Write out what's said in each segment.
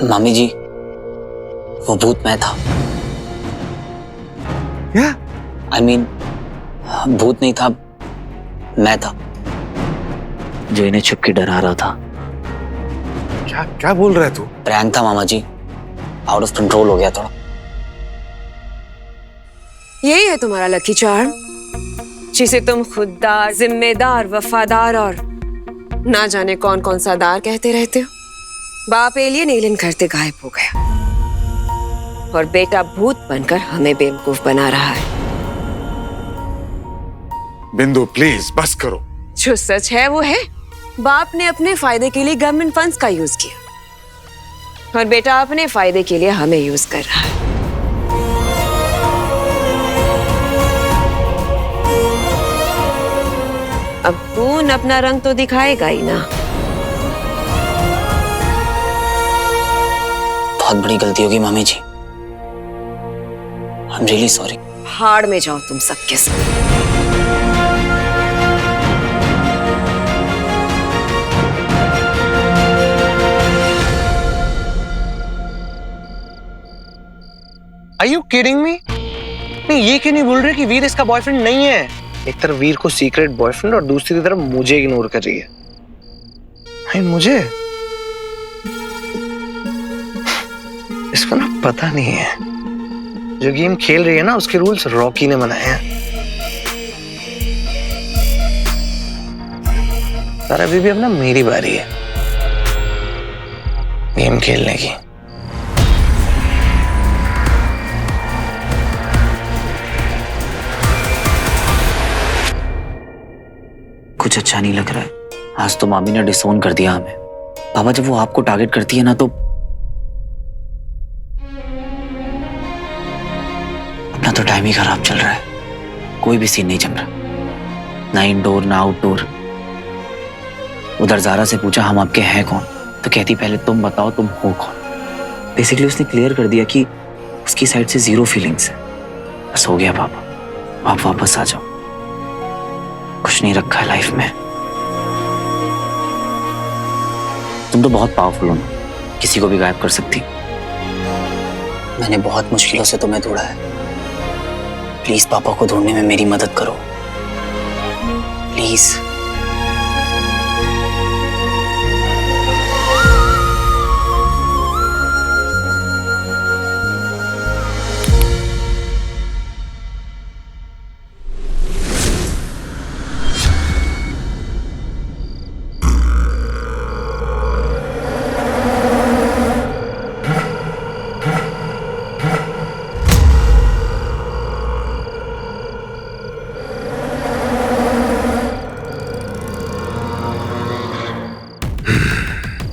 मामी जी, वो भूत मैं था। क्या? I mean, भूत नहीं था, मैं था जो इन्हें छुप के डरा रहा था। क्या क्या बोल रहा है तू? प्रैंक था मामा जी, आउट ऑफ कंट्रोल हो गया थोड़ा। यही है तुम्हारा लकी चार्म, जिसे तुम खुददार, जिम्मेदार, वफादार और ना जाने कौन कौन सा दार कहते रहते हो। बाप एलियन करते गायब हो गया और बेटा भूत बनकर हमें बेवकूफ बना रहा है। बिंदु प्लीज बस करो। जो सच है वो है, बाप ने अपने फायदे के लिए गवर्नमेंट फंड्स का यूज किया और बेटा अपने फायदे के लिए हमें यूज कर रहा है। अब खून अपना रंग तो दिखाएगा ही ना। बहुत बड़ी गलती होगी मामी जी। I'm really sorry। भाड़ में जाओ तुम सबके सब। Are you kidding me? नहीं, ये क्यों नहीं बोल रहे कि वीर इसका बॉयफ्रेंड नहीं है? एक तरफ वीर को सीक्रेट बॉयफ्रेंड और दूसरी तरफ मुझे इग्नोर कर रही है। नहीं, मुझे इसको ना पता नहीं है। जो गेम खेल रही है ना, उसके रूल्स रॉकी ने बनाए हैं। पर अभी भी अब ना मेरी बारी है गेम खेलने की। कुछ अच्छा नहीं लग रहा है। आज तो मामी ने डिसोन कर दिया हमें। पापा, जब वो आपको टारगेट करती है ना, तो अपना तो टाइम ही खराब चल रहा है। कोई भी सीन नहीं जम रहा, ना इंडोर ना आउटडोर। उधर जारा से पूछा हम आपके हैं कौन, तो कहती पहले तुम बताओ तुम हो कौन। बेसिकली उसने क्लियर कर दिया कि उसकी साइड से 0 फीलिंग्स है। बस हो गया पापा, आप वापस आ जाओ। कुछ नहीं रखा है लाइफ में। तुम तो बहुत पावरफुल हो ना, किसी को भी गायब कर सकती। मैंने बहुत मुश्किलों से तुम्हें ढूंढा है। प्लीज पापा को ढूंढने में मेरी मदद करो, प्लीज।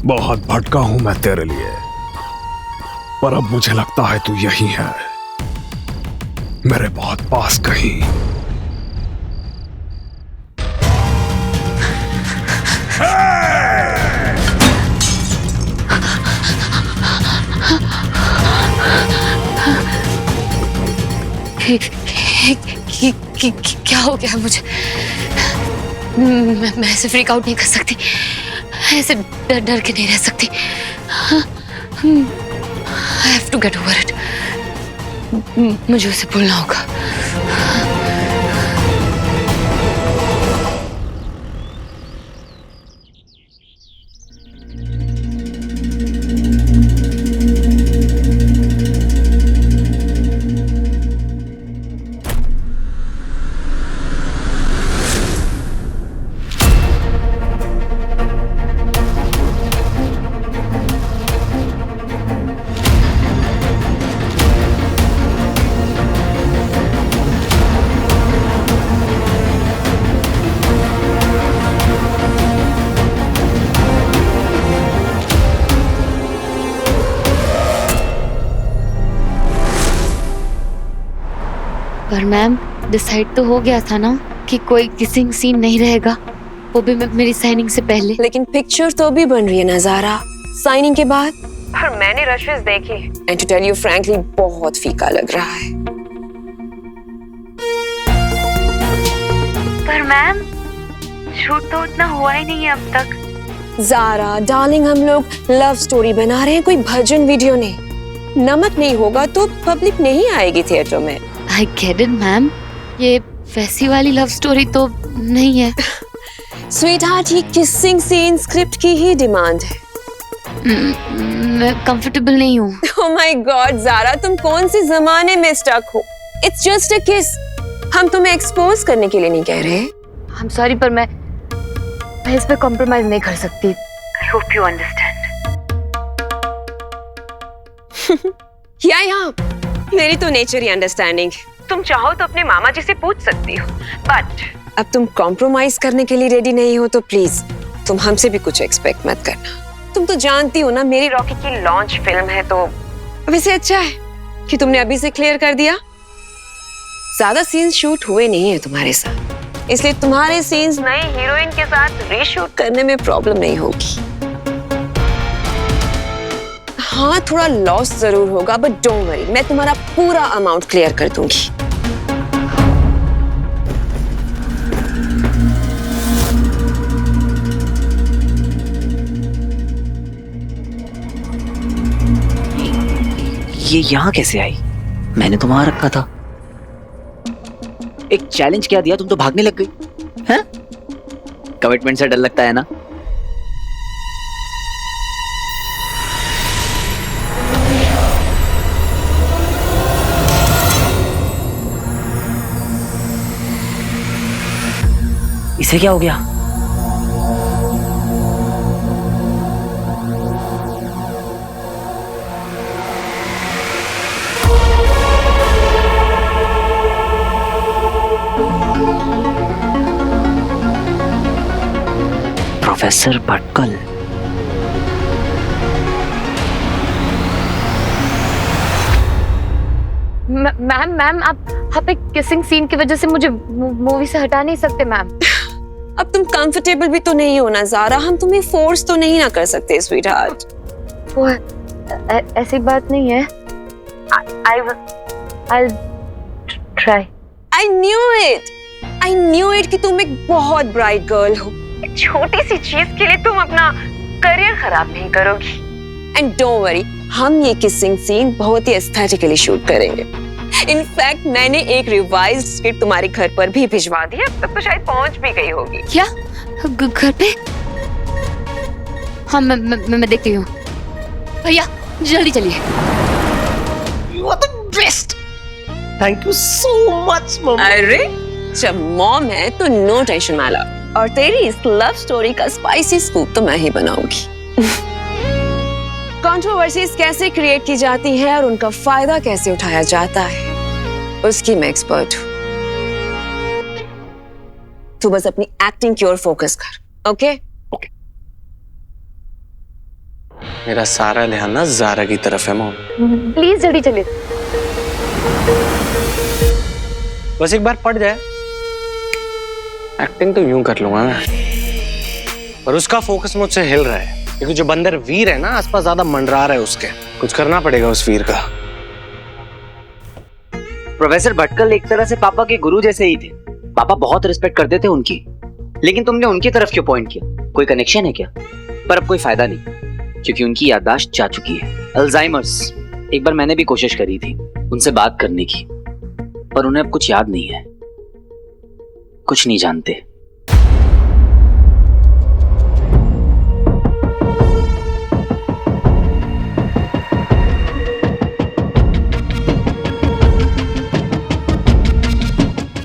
बहुत भटका हूं मैं तेरे लिए, पर अब मुझे लगता है तू यही है, मेरे बहुत पास कहीं। क्या हो गया मुझे? मैं ऐसे फ्रीक आउट नहीं कर सकती, ऐसे डर डर के नहीं रह सकती। I have to get over it। मुझे उसे भूलना होगा। पर मैम, डिसाइड तो हो गया था ना कि कोई किसिंग सीन नहीं रहेगा, वो भी मेरी साइनिंग से पहले। लेकिन पिक्चर तो भी बन रही है नजारा साइनिंग के बाद। पर मैंने रशेस देखी, and to tell you frankly बहुत फीका लग रहा है। पर मैम, शूट तो उतना हुआ ही नहीं है अब तक। जारा डार्लिंग, हम लोग लव स्टोरी बना रहे हैं, कोई भजन वीडियो नहीं। नमक नहीं होगा तो पब्लिक नहीं आएगी थिएटर में। आई गेट इट मैम, ये वैसी वाली लव स्टोरी तो नहीं है। स्वीट हार्ट, ये किसिंग सीन स्क्रिप्ट की ही डिमांड है। मैं कंफर्टेबल नहीं हूँ। ओह माय गॉड जारा, तुम कौन से जमाने में स्टक हो? इट्स जस्ट अ किस। हम तुम्हें एक्सपोज करने के लिए नहीं कह रहे। आई एम सॉरी, पर मैं इस पे कॉम्प्रोमाइज नहीं कर सकती। I hope you understand. यहाँ मेरी तो नेचर ही अंडरस्टैंडिंग। तुम चाहो तो अपने मामा जी से पूछ सकती हो, बट अब तुम कॉम्प्रोमाइज करने के लिए रेडी नहीं हो तो प्लीज तुम हमसे भी कुछ एक्सपेक्ट मत करना। तुम तो जानती हो ना, मेरी रॉकी की लॉन्च फिल्म है, तो वैसे अच्छा है कि तुमने अभी से क्लियर कर दिया। ज्यादा सीन्स शूट हुए नहीं है तुम्हारे साथ, इसलिए तुम्हारे सीन्स नई हीरोइन के साथ रीशूट करने में प्रॉब्लम नहीं होगी। हाँ, थोड़ा लॉस जरूर होगा, बट डोंट वरी, मैं तुम्हारा पूरा अमाउंट क्लियर कर दूंगी। ये यहाँ कैसे आई? मैंने तो वहां रखा था। एक चैलेंज क्या दिया, तुम तो भागने लग गई हैं? कमिटमेंट से डर लगता है ना? इसे क्या हो गया? प्रोफेसर भटकल। मैम आप एक किसिंग सीन की वजह से मुझे मूवी से हटा नहीं सकते मैम। अब तुम कंफर्टेबल भी तो नहीं हो ना जारा, हम तुम्हें फोर्स तो नहीं ना कर सकते स्वीट हार्ट। वो ऐसी बात नहीं है। I'll try. I knew it कि तुम एक बहुत ब्राइट गर्ल हो। एक छोटी सी चीज के लिए तुम अपना करियर खराब नहीं करोगी। एंड डोंट वरी, हम ये किसिंग सीन बहुत ही एस्थेटिकली शूट करेंगे। इनफैक्ट मैंने एक रिवाइज्ड स्क्रिप्ट तुम्हारे घर पर भी भिजवा दी है, तब तो शायद पहुंच भी गई होगी। क्या घर पे? हाँ मैं देखती हूँ। भैया जल्दी चलिए। You are the best. Thank you so much, mom. अरे जब मॉम है तो नो टेंशन माला, और तेरी इस लव स्टोरी का स्पाइसी स्कूप तो मैं ही बनाऊंगी। कंट्रोवर्सीज कैसे क्रिएट की जाती है और उनका फायदा कैसे उठाया जाता है, उसकी मैं एक्सपर्ट हूँ। तू बस अपनी एक्टिंग की ओर फोकस कर, ओके? मेरा सारा ध्यान ना जारा की तरफ है मॉम। प्लीज जल्दी चलिए। बस एक बार पड़ जाए, एक्टिंग तो यूं कर लूंगा मैं, पर उसका फोकस मुझसे हिल रहा है क्योंकि जो बंदर वीर है ना आसपास ज्यादा मंडरा रहा है उसके। कुछ करना पड़ेगा उस वीर का। प्रोफेसर भटकल एक तरह से पापा के गुरु जैसे ही थे। पापा बहुत रिस्पेक्ट करते थे उनकी, लेकिन तुमने उनकी तरफ क्यों पॉइंट किया? कोई कनेक्शन है क्या? पर अब कोई फायदा नहीं, क्योंकि उनकी याददाश्त जा चुकी है, अल्जाइमर्स। एक बार मैंने भी कोशिश करी थी उनसे बात करने की, पर उन्हें अब कुछ याद नहीं है, कुछ नहीं जानते।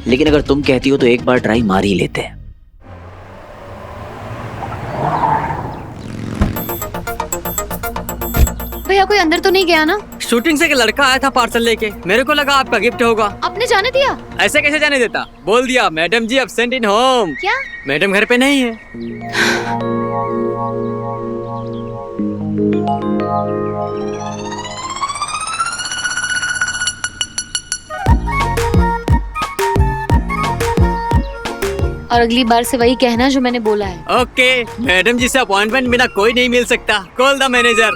लेकिन अगर तुम कहती हो तो एक बार ट्राई मार ही लेते हैं। भैया कोई अंदर तो नहीं गया ना? शूटिंग से एक लड़का आया था पार्सल लेके, मेरे को लगा आपका गिफ्ट होगा। आपने जाने दिया? ऐसे कैसे जाने देता? बोल दिया मैडम जी एब्सेंट इन होम। क्या? मैडम घर पे नहीं है। और अगली बार से वही कहना जो मैंने बोला है। ओके, मैडम जी से अपॉइंटमेंट बिना कोई नहीं मिल सकता। Call the manager.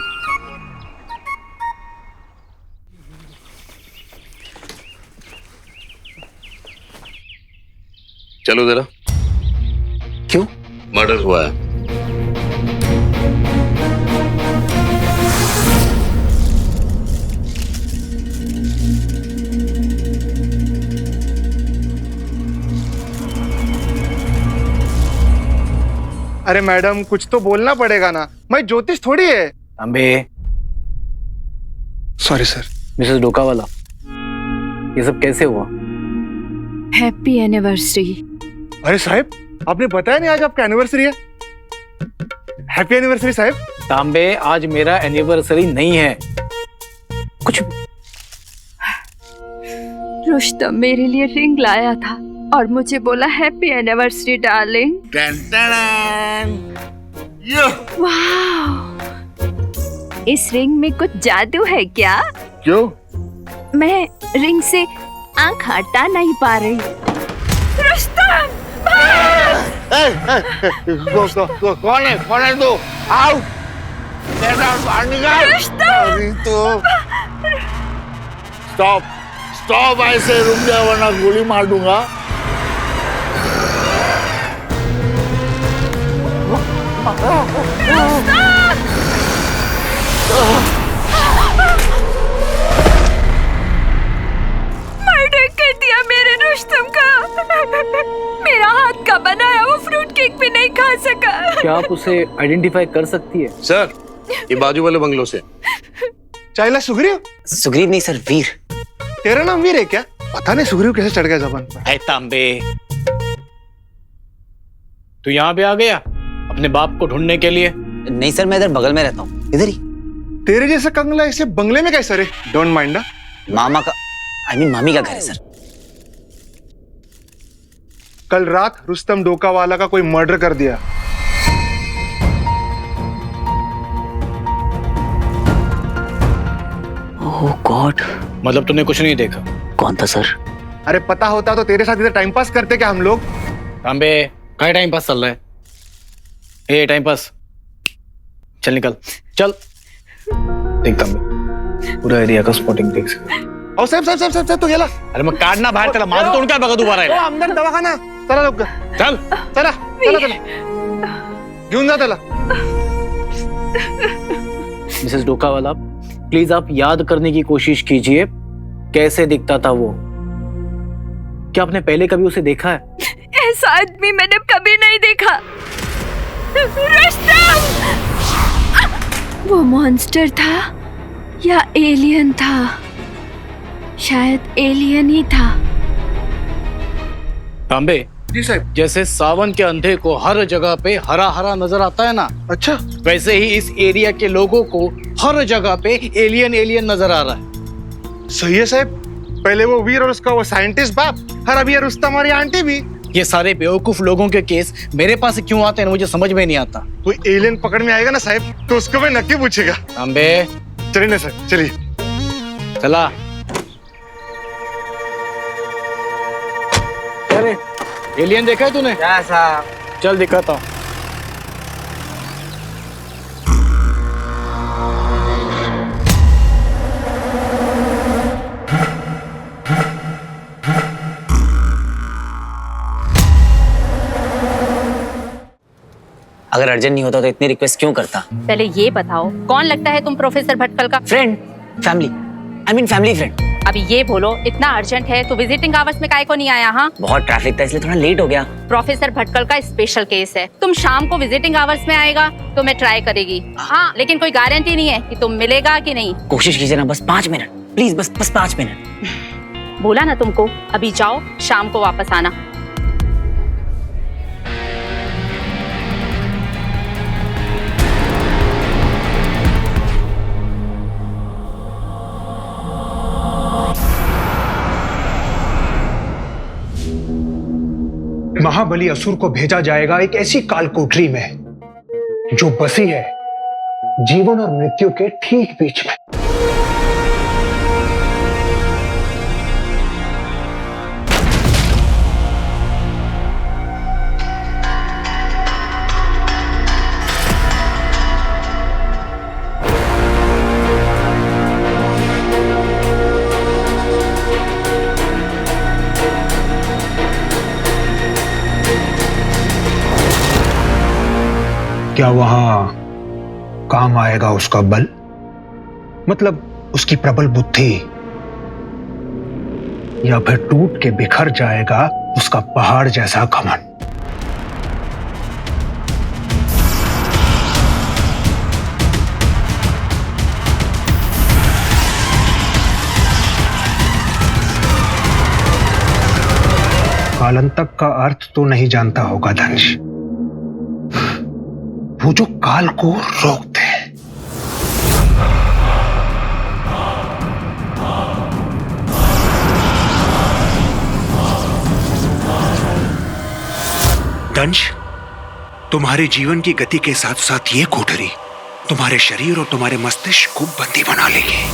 चलो जरा। क्यों? मर्डर हुआ है। अरे मैडम कुछ तो बोलना पड़ेगा ना, मैं ज्योतिष थोड़ी है। अबे सॉरी सर। मिसेस डोकावाला, ये सब कैसे हुआ? Happy anniversary. अरे साहब आपने बताया नहीं आज आपका एनिवर्सरी है। हैप्पी एनिवर्सरी साहब। तांबे आज मेरा एनिवर्सरी नहीं है। कुछ रुस्तम मेरे लिए रिंग लाया था और मुझे बोला हैप्पी एनिवर्सरी डार्लिंग। वाह, इस रिंग में कुछ जादू है क्या? क्यों? मैं रिंग से आंख हटा नहीं पा रही। रुस्तम! कौन है तू? आओ बाहर निकाल। स्टॉप ऐसे रुक जा वरना गोली मार दूंगा। मर्डर कर दिया मेरे रुस्तम का। मेरा हाथ का बनाया वो फ्रूट केक भी नहीं खा सका। क्या आप उसे आइडेंटिफाई कर सकती है? सर ये बाजू वाले बंगलों से। चाइला सुग्रीव? सुग्रीव नहीं सर, वीर। तेरा नाम वीर है क्या? पता नहीं सुग्रीव कैसे चढ़ गया जबान पर। है तांबे, तू यहाँ पे आ गया अपने बाप को ढूंढने के लिए? नहीं सर, मैं इधर बगल में रहता हूँ, इधर ही। तेरे जैसा कंगला इसे बंगले में कैसे रे? Don't mind. मामा का मामी का घर है सर। कल रात रुस्तम डोकावाला का कोई मर्डर कर दिया। ओह गॉड। मतलब तूने कुछ नहीं देखा? कौन था सर? अरे पता होता तो तेरे साथ इधर टाइम पास करते क्या हम लोग? तांबे क्या टाइम पास चल रहा है? ए टाइम पास, चल निकल चल। देख तांबे, पूरा एरिया का स्पॉटिंग देख सकते। और साहब तो गेला। अरे मैं काटना बाहर चला, मार तोड़ क्या बगा दोबारा ओ अंदर दवाखाना। चला लोग चल चला चला चला घेऊन जा त्याला। मिसेस डोकावाला, प्लीज आप याद करने की कोशिश कीजिए कैसे दिखता था वो। क्या आपने पहले कभी उसे देखा है? ऐसा आदमी मैंने कभी नहीं देखा। रुस्तम! वो मॉन्स्टर था या एलियन था? शायद एलियन ही था। तांबे जी साहब। जैसे सावन के अंधे को हर जगह पे हरा हरा नजर आता है ना, अच्छा वैसे ही इस एरिया के लोगों को हर जगह पे एलियन एलियन नजर आ रहा है। सही है साहब। पहले वो वीर और उसका वो साइंटिस्ट बाप, और अभी ये रुस्तम और ये आंटी भी। ये सारे बेवकूफ लोगों के केस मेरे पास क्यों आते हैं मुझे समझ में नहीं आता। कोई एलियन पकड़ में आएगा ना साहब तो उसको मैं नक्की पूछेगा। तांबे चलिए ना सर, चलिए। चला। अरे एलियन देखा है तूने? कैसा? चल दिखाता हूँ। अगर अर्जेंट नहीं होता तो इतनी रिक्वेस्ट क्यों करता? पहले ये बताओ कौन लगता है तुम प्रोफेसर भटकल का? Friend, family, I mean family friend. अभी ये बोलो इतना अर्जेंट है तो विजिटिंग आवर्स में काहे को नहीं आया? हाँ बहुत ट्रैफिक था इसलिए थोड़ा लेट हो गया। प्रोफेसर भटकल का स्पेशल केस है, तुम शाम को विजिटिंग आवर्स में आएगा तो मैं ट्राई करेगी। हाँ लेकिन कोई गारंटी नहीं है कि तुम मिलेगा कि नहीं। कोशिश कीजिए ना, बस 5 मिनट प्लीज, बस 5 मिनट। बोला ना तुमको, अभी जाओ शाम को वापस आना। महाबली असुर को भेजा जाएगा एक ऐसी कालकोठरी में जो बसी है जीवन और मृत्यु के ठीक बीच में। क्या वहां काम आएगा उसका बल, मतलब उसकी प्रबल बुद्धि, या फिर टूट के बिखर जाएगा उसका पहाड़ जैसा घमंड? कालांतक का अर्थ तो नहीं जानता होगा धनुष, वो जो काल को रोकते हैं। दंश, तुम्हारे जीवन की गति के साथ साथ ये कोठरी तुम्हारे शरीर और तुम्हारे मस्तिष्क को बंदी बना लेगी।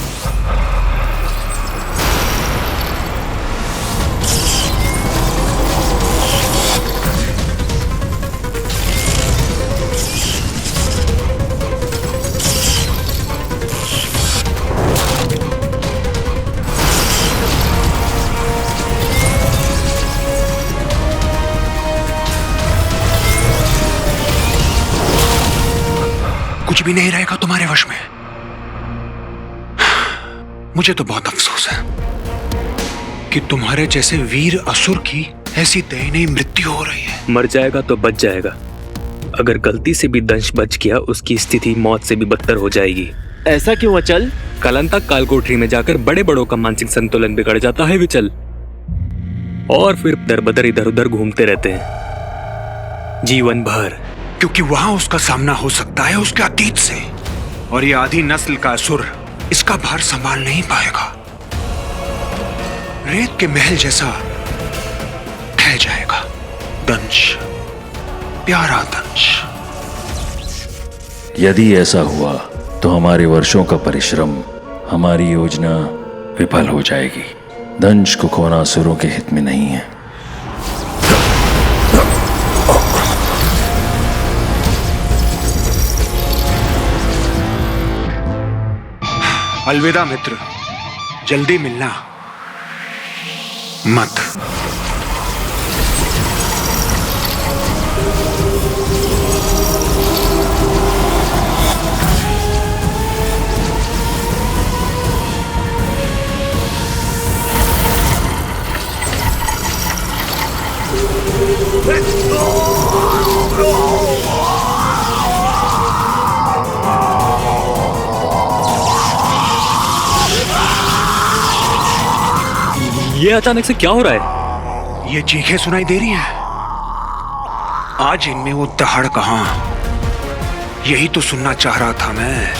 कुछ भी नहीं रहेगा तुम्हारे वश में। मुझे तो बहुत अफसोस है कि तुम्हारे जैसे वीर असुर की ऐसी दयनीय मृत्यु हो रही है। मर जाएगा तो बच जाएगा, अगर गलती से भी दंश बच गया उसकी स्थिति मौत से भी बदतर हो जाएगी। ऐसा क्यों अचल? कालांतक कालकोठरी में जाकर बड़े बड़ों का मानसिक संतुलन बिगड़ जाता है विचल, और फिर दरबदर इधर उधर घूमते रहते हैं जीवन भर, क्योंकि वहां उसका सामना हो सकता है उसके अतीत से, और ये आधी नस्ल का असुर इसका भार संभाल नहीं पाएगा। रेत के महल जैसा ढह जाएगा। दंश, प्यारा दंश। यदि ऐसा हुआ तो हमारे वर्षों का परिश्रम, हमारी योजना विफल हो जाएगी। दंश को खोना असुरों के हित में नहीं है। अलविदा मित्र, जल्दी मिलना मत। ये अचानक से क्या हो रहा है? ये चीखें सुनाई दे रही हैं। आज इनमें वो दहाड़ कहां? यही तो सुनना चाह रहा था मैं।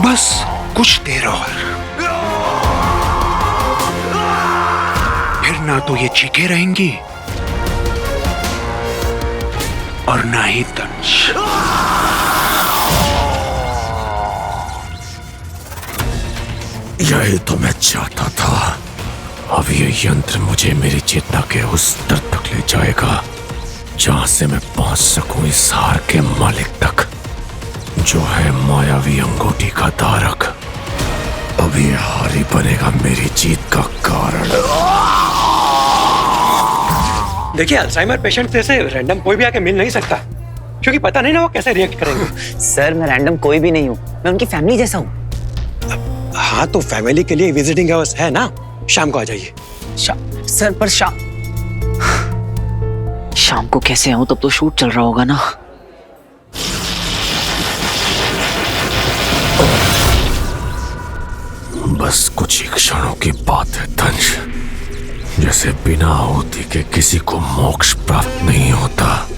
बस कुछ देर और, फिर ना तो ये चीखें रहेंगी और ना ही दंश। यही तो मैं चाहता था। अब ये यंत्र मुझे मेरी चेतना के उस स्तर तक ले जाएगा जहां से मैं पहुंच सकूं इस हार के मालिक तक, जो है मायावी अंगूठी का धारक। अब ये हार ही बनेगा मेरी जीत का कारण। देखिए, अल्जाइमर पेशेंट जैसे रैंडम कोई भी आके मिल नहीं सकता, क्योंकि पता नहीं ना वो कैसे रिएक्ट करेंगे। सर, मैं रैंडम कोई भी नहीं हूँ, मैं उनकी फैमिली जैसा हूँ। हाँ, तो फैमिली के लिए विजिटिंग आवर्स है ना, शाम को आ जाइए। सर, पर शाम को कैसे आऊं? तब तो शूट चल रहा होगा ना। बस कुछ ही क्षणों की बात है दंश। जैसे बिना आहुति के किसी को मोक्ष प्राप्त नहीं होता,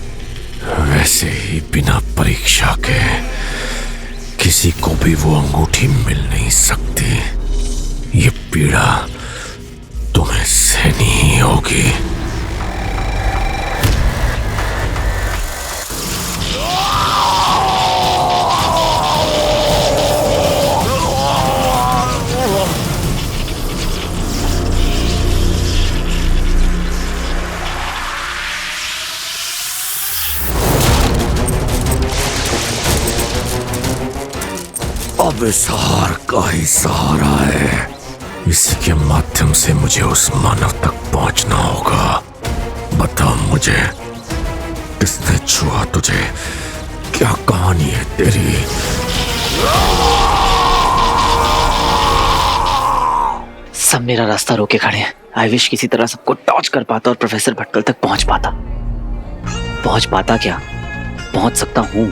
वैसे ही बिना परीक्षा के किसी को भी वो अंगूठी मिल नहीं सकती। ये पीड़ा तुम्हें सहनी ही होगी। अब इस हार का ही सहारा है। इसी के माध्यम से मुझे उस मानव तक पहुंचना होगा। बता मुझे, किसने छुआ तुझे? क्या कहानी है तेरी? सब मेरा रास्ता रोके खड़े हैं। आई विश किसी तरह सबको टॉर्च कर पाता और प्रोफेसर भटकल तक पहुंच पाता। पहुंच पाता क्या, पहुंच सकता हूं।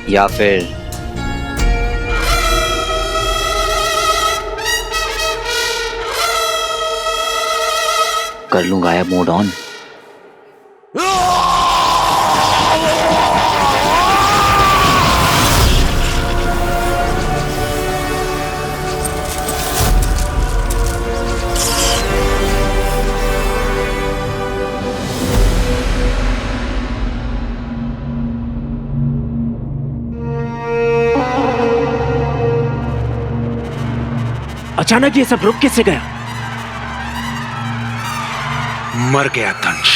या फिर कर लूं गायब मोड ऑन। अचानक ये सब रुक कैसे गया? मर गया दंश।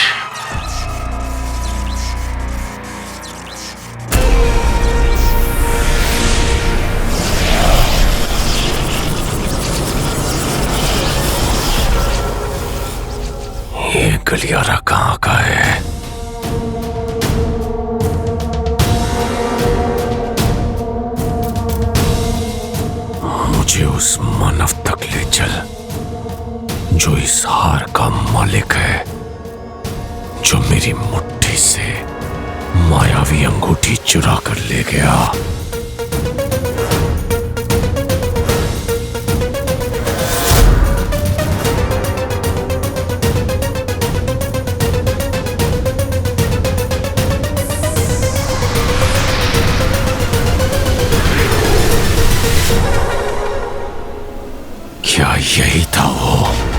ये गलियारा कहाँ का है? मुझे उस मानव तक ले चल जो इस हार का मालिक है, जो मेरी मुट्ठी से मायावी अंगूठी चुरा कर ले गया। क्या यही था वो?